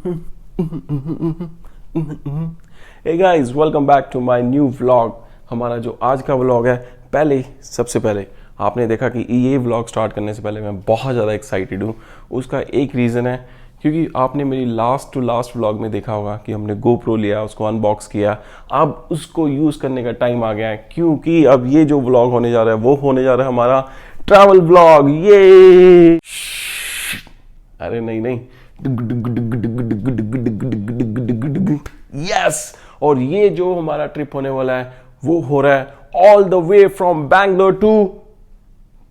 Hey guys, welcome back to my new vlog। हमारा जो आज का व्लॉग है, सबसे पहले आपने देखा कि ये व्लॉग स्टार्ट करने से पहले मैं बहुत ज़्यादा एक्साइटेड हूँ। उसका एक रीज़न है क्योंकि आपने मेरी लास्ट टू लास्ट व्लॉग में देखा होगा कि हमने GoPro लिया, उसको अनबॉक्स किया। अब उसको यूज़ करने का टाइम आ गया है क्योंकि अब ये जो व्लॉग होने जा रहा है वो होने जा रहा है हमारा ट्रैवल व्लॉग। ये अरे नहीं, यस। और ये जो हमारा ट्रिप होने वाला है वो हो रहा है all the way from Bangalore to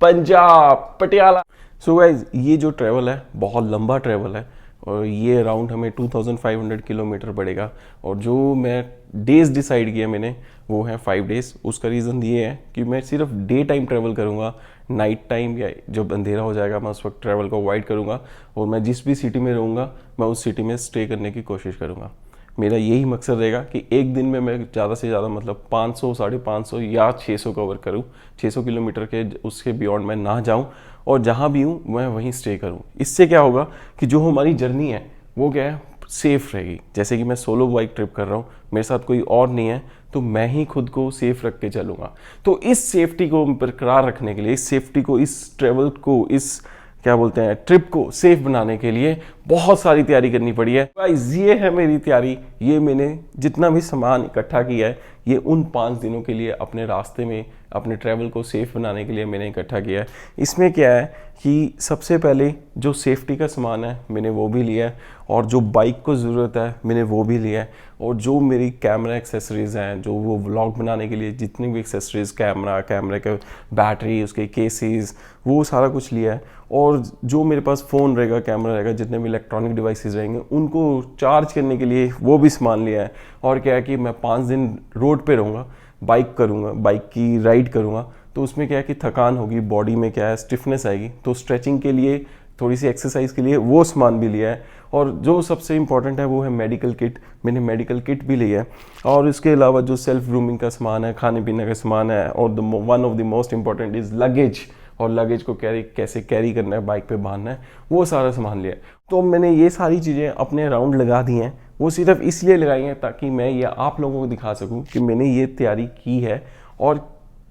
Punjab, Patiala. So guys, ये जो ट्रैवल है बहुत लंबा ट्रैवल है और ये अराउंड हमें 2500 किलोमीटर पड़ेगा। और जो मैं डेज डिसाइड किया मैंने वो है 5 डेज। उसका रीज़न ये है कि मैं सिर्फ डे टाइम ट्रैवल करूँगा, नाइट टाइम या जब अंधेरा हो जाएगा मैं उस वक्त ट्रैवल को अवॉइड करूँगा। और मैं जिस भी सिटी में रहूँगा मैं उस सिटी में स्टे करने की कोशिश करूँगा। मेरा यही मकसद रहेगा कि एक दिन में मैं ज़्यादा से ज़्यादा मतलब 500, 550 या 600 कवर करूँ। 600 किलोमीटर के उसके बियॉन्ड मैं ना जाऊँ और जहाँ भी हूँ मैं वहीं स्टे करूँ। इससे क्या होगा कि जो हमारी जर्नी है वो क्या है, सेफ़ रहेगी। जैसे कि मैं सोलो बाइक ट्रिप कर रहा हूँ, मेरे साथ कोई और नहीं है, तो मैं ही खुद को सेफ रख के चलूँगा। तो इस सेफ्टी को बरकरार रखने के लिए, इस सेफ्टी को, इस ट्रेवल को, इस क्या बोलते हैं ट्रिप को सेफ बनाने के लिए बहुत सारी तैयारी करनी पड़ी है। गाइस, ये है मेरी तैयारी। ये मैंने जितना भी सामान इकट्ठा किया है ये उन 5 दिनों के लिए अपने रास्ते में अपने ट्रैवल को सेफ बनाने के लिए मैंने इकट्ठा किया है। इसमें क्या है कि सबसे पहले जो सेफ्टी का सामान है मैंने वो भी लिया है, और जो बाइक को ज़रूरत है मैंने वो भी लिया है, और जो मेरी कैमरा एक्सेसरीज़ हैं, जो वो व्लॉग बनाने के लिए जितनी भी एक्सेसरीज़, कैमरे के बैटरी, उसके केसेस, वो सारा कुछ लिया है। और जो मेरे पास फ़ोन रहेगा, कैमरा रहेगा, जितने भी इलेक्ट्रॉनिक डिवाइसेस रहेंगे उनको चार्ज करने के लिए वो भी सामान लिया है। और क्या है कि मैं 5 दिन रोड पे रहूँगा, बाइक करूँगा, बाइक की राइड करूँगा, तो उसमें क्या है कि थकान होगी, बॉडी में क्या है स्टिफनेस आएगी, तो स्ट्रेचिंग के लिए, थोड़ी सी एक्सरसाइज के लिए वो सामान भी लिया है। और जो सबसे इंपॉर्टेंट है वो है मेडिकल किट। मैंने मेडिकल किट भी लिया है। और इसके अलावा जो सेल्फ ग्रूमिंग का सामान है, खाने पीने का सामान है, और one of the most important is luggage. और लगेज को कैसे कैरी करना है, बाइक पे बांधना है, वो सारा सामान लिया है। तो मैंने ये सारी चीज़ें अपने राउंड लगा दी हैं। वो सिर्फ इसलिए लगाई हैं ताकि मैं ये आप लोगों को दिखा सकूं कि मैंने ये तैयारी की है और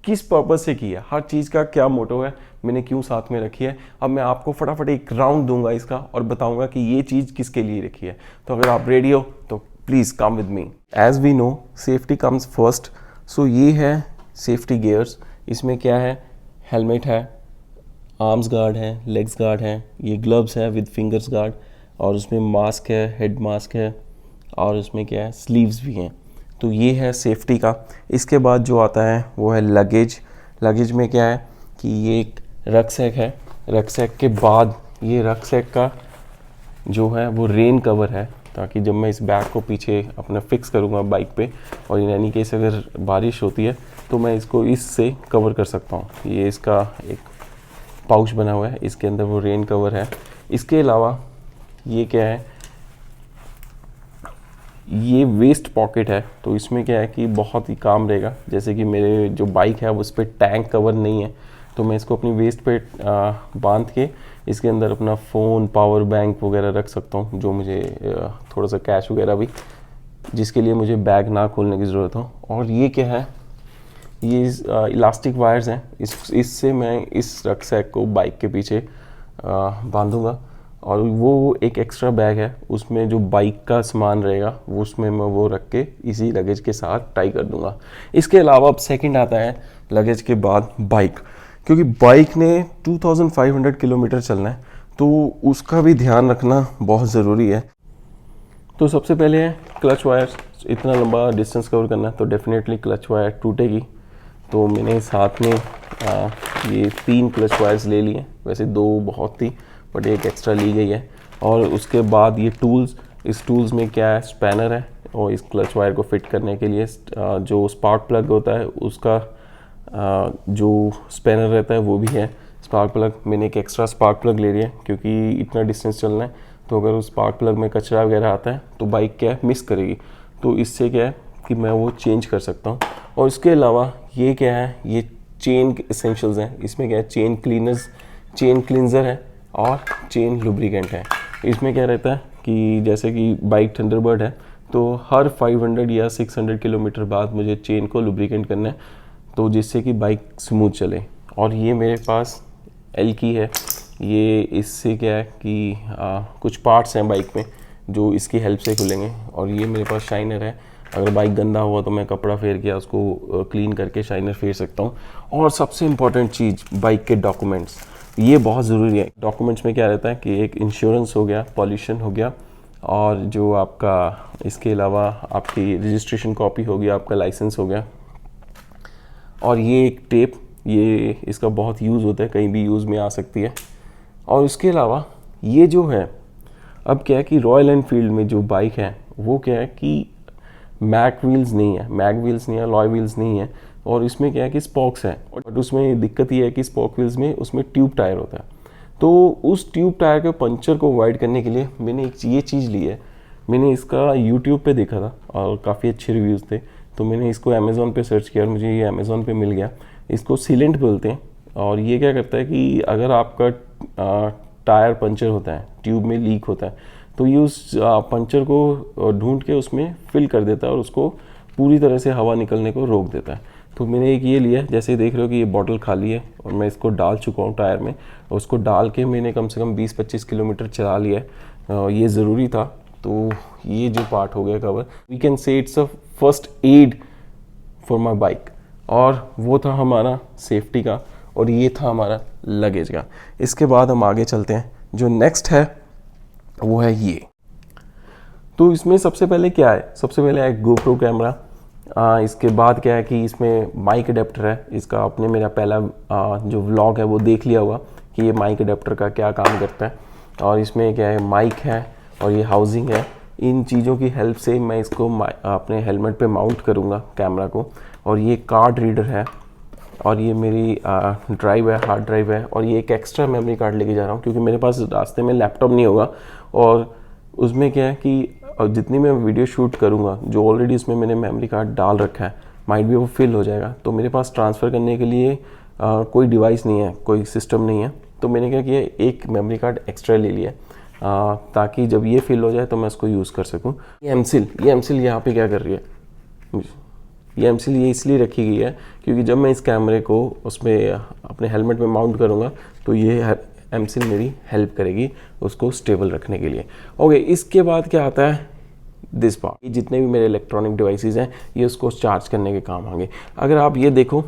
किस पर्पज़ से की है, हर चीज़ का क्या मोटो है, मैंने क्यों साथ में रखी है। अब मैं आपको फटाफट एक राउंड दूंगा इसका और बताऊंगा कि ये चीज़ किसके लिए रखी है। तो अगर आप रेडी हो तो please come with me. As we know, safety comes first. So ये है सेफ्टी गियर्स। इसमें क्या है, हेलमेट है, आर्म्स गार्ड है, लेग्स गार्ड है, ये ग्लव्स है विद फिंगर्स गार्ड, और उसमें मास्क है, हेड मास्क है, और उसमें क्या है स्लीव्स भी हैं। तो ये है सेफ्टी का। इसके बाद जो आता है वो है लगेज। लगेज में क्या है कि ये एक रक्सैक है। रक्सैक के बाद ये रक्सैक का जो है वो रेन कवर है, ताकि जब मैं इस बैग को पीछे अपना फिक्स करूँगा बाइक पे, और इन एनी केस अगर बारिश होती है तो मैं इसको इससे कवर कर सकता हूँ। ये इसका एक पाउच बना हुआ है, इसके अंदर वो रेन कवर है। इसके अलावा ये क्या है, ये वेस्ट पॉकेट है। तो इसमें क्या है कि बहुत ही काम रहेगा। जैसे कि मेरे जो बाइक है उस पर टैंक कवर नहीं है, तो मैं इसको अपनी वेस्ट पे बांध के इसके अंदर अपना फ़ोन, पावर बैंक वगैरह रख सकता हूँ, जो मुझे थोड़ा सा कैश वगैरह भी, जिसके लिए मुझे बैग ना खोलने की ज़रूरत हो। और ये क्या है, ये इलास्टिक वायर्स हैं। इससे मैं इस रक्सैक को बाइक के पीछे बांधूंगा। और वो एक एक्स्ट्रा बैग है, उसमें जो बाइक का सामान रहेगा वो उसमें मैं वो रख के इसी लगेज के साथ टाई कर दूंगा। इसके अलावा अब सेकंड आता है लगेज के बाद बाइक, क्योंकि बाइक ने 2500 किलोमीटर चलना है, तो उसका भी ध्यान रखना बहुत ज़रूरी है। तो सबसे पहले है क्लच वायर्स। इतना लंबा डिस्टेंस कवर करना है तो डेफिनेटली क्लच वायर टूटेगी। तो मैंने साथ में ये 3 क्लच वायर्स ले लिए। वैसे 2 बहुत थी, बट एक एक्स्ट्रा ली गई है। और उसके बाद ये टूल्स। इस टूल्स में क्या है, स्पैनर है, और इस क्लच वायर को फिट करने के लिए जो स्पार्क प्लग होता है उसका जो स्पैनर रहता है वो भी है। स्पार्क प्लग मैंने एक एक्स्ट्रा स्पार्क प्लग ले लिया है, क्योंकि इतना डिस्टेंस चलना है, तो अगर उस स्पार्क प्लग में कचरा वगैरह आता है तो बाइक क्या है मिस करेगी। तो इससे क्या है कि मैं वो चेंज कर सकता हूँ। और इसके अलावा ये क्या है, ये चेन एसेंशियल्स हैं। इसमें क्या है, चेन क्लींजर है और चेन लुब्रिकेंट है। इसमें क्या रहता है कि जैसे कि बाइक थंडरबर्ड है तो हर 500 या 600 किलोमीटर बाद मुझे चेन को लुब्रिकेंट करना है, तो जिससे कि बाइक स्मूथ चले। और ये मेरे पास एल की है, ये इससे क्या है कि कुछ पार्ट्स हैं बाइक में जो इसकी हेल्प से खुलेंगे। और ये मेरे पास शाइनर है, अगर बाइक गंदा हुआ तो मैं कपड़ा फेर के उसको क्लीन करके शाइनर फेर सकता हूँ। और सबसे इम्पॉर्टेंट चीज़ बाइक के डॉक्यूमेंट्स, ये बहुत ज़रूरी है। डॉक्यूमेंट्स में क्या रहता है कि एक इंश्योरेंस हो गया, पॉल्यूशन हो गया, और जो आपका इसके अलावा आपकी रजिस्ट्रेशन कॉपी हो गया, आपका लाइसेंस हो गया, और ये एक टेप, ये इसका बहुत यूज़ होता है, कहीं भी यूज़ में आ सकती है। और उसके अलावा ये जो है, अब क्या है कि रॉयल एनफील्ड में जो बाइक है वो क्या है कि मैक व्हील्स नहीं है, मैग व्हील्स नहीं है, लॉय व्हील्स नहीं है, और इसमें क्या है कि स्पोक्स है। और उसमें दिक्कत ये है कि स्पोक व्हील्स में उसमें ट्यूब टायर होता है। तो उस ट्यूब टायर के पंचर को अवॉइड करने के लिए मैंने एक ये चीज़ ली है। मैंने इसका यूट्यूब पे देखा था और काफ़ी अच्छे रिव्यूज़ थे, तो मैंने इसको अमेज़ॉन पे सर्च किया और मुझे ये अमेज़ॉन पे मिल गया। इसको सीलेंट बोलते हैं, और ये क्या करता है कि अगर आपका टायर पंचर होता है, ट्यूब में लीक होता है, तो ये उस पंचर को ढूंढ के उसमें फिल कर देता है और उसको पूरी तरह से हवा निकलने को रोक देता है। तो मैंने एक ये लिया, जैसे देख रहे हो कि ये बॉटल खाली है और मैं इसको डाल चुका हूँ टायर में, और उसको डाल के मैंने कम से कम 20-25 किलोमीटर चला लिया है। ये ज़रूरी था। तो ये जो पार्ट हो गया cover, we can say it's a first aid for my bike. और वो था हमारा सेफ्टी का, और ये था हमारा लगेज का। इसके बाद हम आगे चलते हैं। जो नेक्स्ट है वो है ये। तो इसमें सबसे पहले क्या है, सबसे पहले है गोप्रो कैमरा। इसके बाद क्या है कि इसमें माइक अडेप्टर है। इसका आपने मेरा पहला जो व्लॉग है वो देख लिया होगा कि ये माइक अडेप्टर का क्या काम करता है। और इसमें क्या है, माइक है और ये हाउसिंग है। इन चीज़ों की हेल्प से मैं इसको अपने हेलमेट पे माउंट करूँगा कैमरा को। और ये कार्ड रीडर है, और ये मेरी ड्राइव है, हार्ड ड्राइव है। और ये एक एक्स्ट्रा मेमोरी कार्ड लेके जा रहा हूँ क्योंकि मेरे पास रास्ते में लैपटॉप नहीं होगा, और उसमें क्या है कि जितनी मैं वीडियो शूट करूँगा, जो ऑलरेडी उसमें मैंने मेमोरी कार्ड डाल रखा है, माइट भी वो फिल हो जाएगा। तो मेरे पास ट्रांसफ़र करने के लिए कोई डिवाइस नहीं है, कोई सिस्टम नहीं है। तो मैंने क्या किया, एक मेमोरी कार्ड एक्स्ट्रा ले लिया ताकि जब ये फिल हो जाए तो मैं उसको यूज़ कर सकूँ। ये एमसिल यहाँ पे क्या कर रही है, ये एमसिल ये इसलिए रखी गई है क्योंकि जब मैं इस कैमरे को उसमें अपने हेलमेट में माउंट करूँगा तो ये एमसिल मेरी हेल्प करेगी उसको स्टेबल रखने के लिए। ओके, इसके बाद क्या आता है, दिस पार्ट। ये जितने भी मेरे इलेक्ट्रॉनिक डिवाइसेस हैं ये उसको चार्ज करने के काम आएंगे। अगर आप ये देखो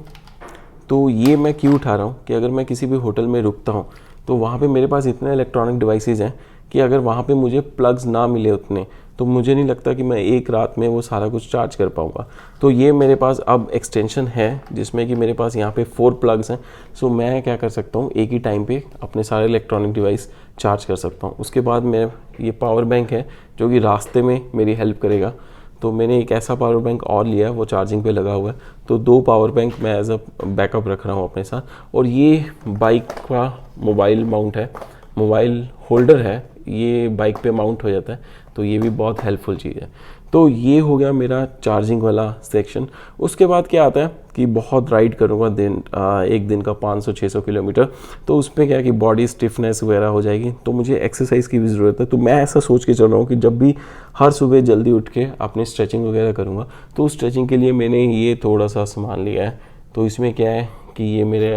तो ये मैं क्यों उठा रहा हूँ कि अगर मैं किसी भी होटल में रुकता हूँ तो वहाँ पे मेरे पास इतने इलेक्ट्रॉनिक डिवाइसेस हैं कि अगर वहाँ पे मुझे प्लग्स ना मिले उतने, तो मुझे नहीं लगता कि मैं एक रात में वो सारा कुछ चार्ज कर पाऊँगा। तो ये मेरे पास अब एक्सटेंशन है जिसमें कि मेरे पास यहाँ पे 4 प्लग्स हैं। सो मैं क्या कर सकता हूँ, एक ही टाइम पे अपने सारे इलेक्ट्रॉनिक डिवाइस चार्ज कर सकता हूँ। उसके बाद मैं ये पावर बैंक है जो कि रास्ते में मेरी हेल्प करेगा। तो मैंने एक ऐसा पावर बैंक और लिया है, वो चार्जिंग पे लगा हुआ है। तो 2 पावर बैंक मैं एज अ बैकअप रख रहा हूँ अपने साथ। और ये बाइक का मोबाइल माउंट है, मोबाइल होल्डर है, ये बाइक पे माउंट हो जाता है, तो ये भी बहुत हेल्पफुल चीज़ है। तो ये हो गया मेरा चार्जिंग वाला सेक्शन। उसके बाद क्या आता है कि बहुत राइड करूँगा एक दिन का 500-600 किलोमीटर, तो उसमें क्या है कि बॉडी स्टिफनेस वगैरह हो जाएगी, तो मुझे एक्सरसाइज की भी ज़रूरत है। तो मैं ऐसा सोच के चल रहा हूँ कि जब भी हर सुबह जल्दी उठ के अपनी स्ट्रेचिंग वगैरह करूँगा, तो उस स्ट्रेचिंग के लिए मैंने ये थोड़ा सा सामान लिया है। तो इसमें क्या है कि ये मेरे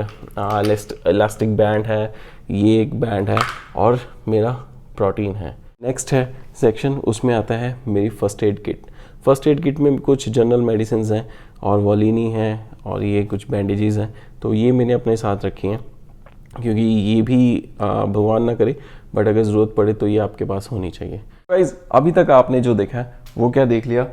इलास्टिक बैंड है, ये एक बैंड है, और मेरा प्रोटीन है। नेक्स्ट है सेक्शन, उसमें आता है मेरी first aid kit. First aid kit में कुछ जनरल मेडिसिन हैं और वॉलिनी है और ये कुछ बैंडेजेस हैं। तो ये मैंने अपने साथ रखी हैं क्योंकि ये भी भगवान ना करे बट अगर ज़रूरत पड़े तो ये आपके पास होनी चाहिए। गाइस, अभी तक आपने जो देखा है वो क्या देख लिया,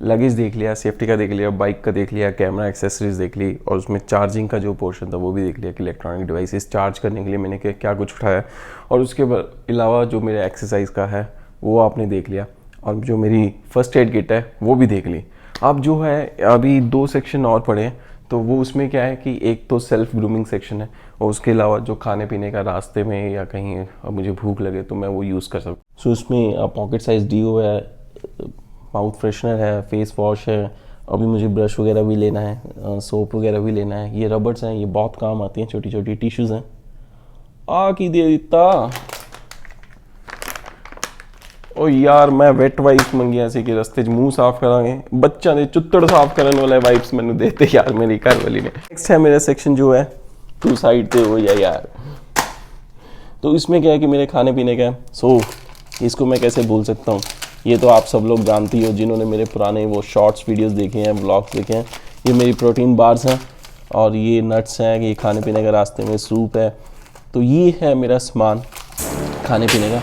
लगेज देख लिया, सेफ्टी का देख लिया, बाइक का देख लिया, कैमरा एक्सेसरीज देख ली, और उसमें चार्जिंग का जो पोर्शन था वो भी देख लिया कि इलेक्ट्रॉनिक डिवाइसेस चार्ज करने के लिए मैंने क्या कुछ उठाया। और उसके अलावा जो मेरे एक्सरसाइज का है वो आपने देख लिया, और जो मेरी फर्स्ट एड किट है वो भी देख ली। अब जो है अभी 2 सेक्शन और पड़े हैं, तो वो उसमें क्या है कि एक तो सेल्फ ग्रूमिंग सेक्शन है, और उसके अलावा जो खाने पीने का रास्ते में या कहीं मुझे भूख लगे तो मैं वो यूज़ कर सकूँ। सो उसमें पॉकेट साइज डीओ है, माउथ फ्रेशनर है, फेस वॉश है, अभी मुझे ब्रश वगैरह भी लेना है, सोप वगैरह भी लेना है। ये रबर्स हैं, ये बहुत काम आती हैं, छोटी छोटी टिश्यूज़ हैं। आ की दे देता। ओ यार मैं वेट वाइप्स मंगिया सी कि रस्ते च मुंह साफ करांगे, बच्चा ने चुत्तड़ साफ करने वाले वाइप्स मैंने देते यार मेरी घर वाली ने। नेक्स्ट है मेरा सेक्शन जो है टू साइड पे हो जाए यार। तो इसमें क्या है कि मेरे खाने पीने का है, इसको मैं कैसे भूल सकता हूँ। ये तो आप सब लोग जानती हो जिन्होंने मेरे पुराने वो शॉर्ट्स वीडियोस देखे हैं, व्लॉग्स देखे हैं। ये मेरी प्रोटीन बार्स हैं और ये नट्स हैं, ये खाने पीने का रास्ते में सूप है। तो ये है मेरा सामान खाने पीने का।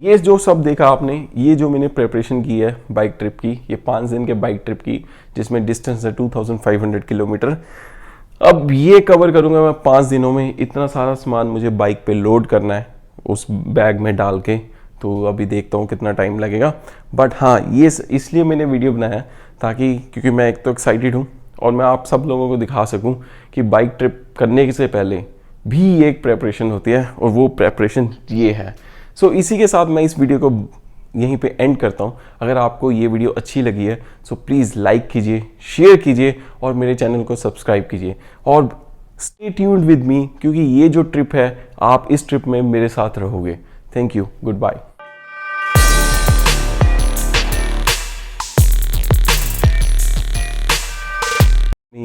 ये जो सब देखा आपने, ये जो मैंने प्रिपरेशन की है बाइक ट्रिप की, ये 5 दिन के बाइक ट्रिप की जिसमें डिस्टेंस है 2500 किलोमीटर। अब ये कवर करूंगा मैं 5 दिनों में। इतना सारा सामान मुझे बाइक पे लोड करना है उस बैग में डाल के, तो अभी देखता हूँ कितना टाइम लगेगा। बट हाँ, ये इसलिए मैंने वीडियो बनाया ताकि, क्योंकि मैं एक तो एक्साइटेड हूँ और मैं आप सब लोगों को दिखा सकूँ कि बाइक ट्रिप करने से पहले भी एक प्रेपरेशन होती है और वो प्रेपरेशन ये है। सो इसी के साथ मैं इस वीडियो को यहीं पे एंड करता हूँ। अगर आपको ये वीडियो अच्छी लगी है सो प्लीज़ लाइक कीजिए, शेयर कीजिए और मेरे चैनल को सब्सक्राइब कीजिए और स्टे ट्यून्ड विद मी, क्योंकि ये जो ट्रिप है आप इस ट्रिप में मेरे साथ रहोगे। Thank you, good bye.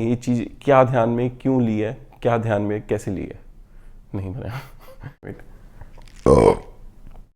ये चीज़ क्या ध्यान में क्यों ली है, क्या ध्यान में कैसे ली है, नहीं बनाया।